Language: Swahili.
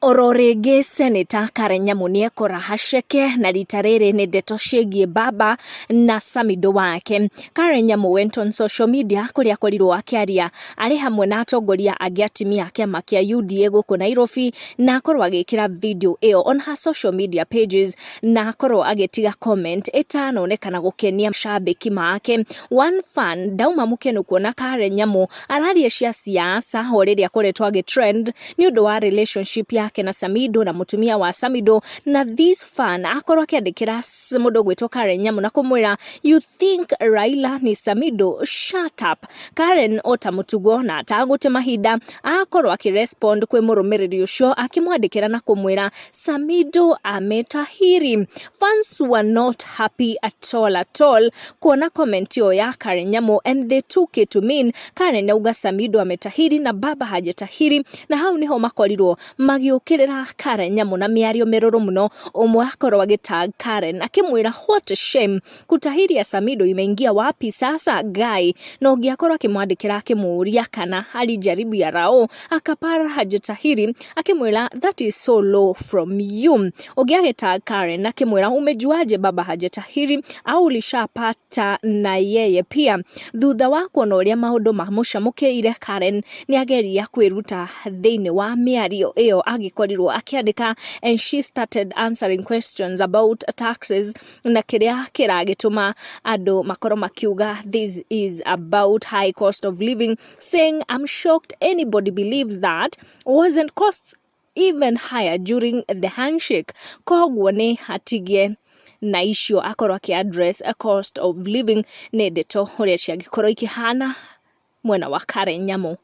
Ororege Seneta Nyamu niekora Haceke na rita rĩrĩ nĩ ndeto ciĩgiĩ baba na Samido wake. Nyamu went on social media kuria korirwo akĩaria arĩ hamwe na atongoria angĩ atimia kĩama kĩa UDA gũkũ Nairobi na akorwo agĩkĩra video ĩyo on her social media pages na akorwo agĩtiga comment ĩtanonekana gũkenia mashabiki make. One fan dauma mũkenu kuona Nyamu araria cia siasa o rĩrĩa akoretwo agĩtrend nĩ ũndũ wa relationship yake na Samido na mutumia wa Samido, na this fan akorwo akiandikira mũndũ gwĩtwo Nyamu na kumwira you think Raila ni Samido, shut up. Karen ota mutugo na atagũte mahinda akorwo akirespond kwĩ mũrũmĩrĩri ũcio akimwandikira na kumwira Samido ametahiri. Fans were not happy at all kuona comment yo ya Nyamu, and they took it to mean Karen auga Samido ametahiri na baba hajatahiri, na hau niho makorirwo magiukirira Nyamu na miario miruru muno. Umwe akorwo agitag Karen akimwira what a shame, kutahiri ya Samido imeingia wapi sasa guy, na ungi akorwo akimwandikira akimuria kana alijaribu ya rao akapara hajatahiri akimwira that is so low from you. Ungi agitag Karen akimwira umejuaje baba hajatahiri au ulishapata na yeye pia. Thutha wa kuona uria maundu mamucamukiire, Karen ni ageria kwiruta thiini wa miario iyo agikorirwo akiandika, and she started answering questions about taxes na kiria kiragituma andu makoro makiuga this is about high cost of living, saying I'm shocked anybody believes that wasn't costs even higher during the handshake. Kogwo ni hatigie na issue akorwo address a cost of living, ni ndeto uria ciagikorwo ikihana mwena wa Nyamu.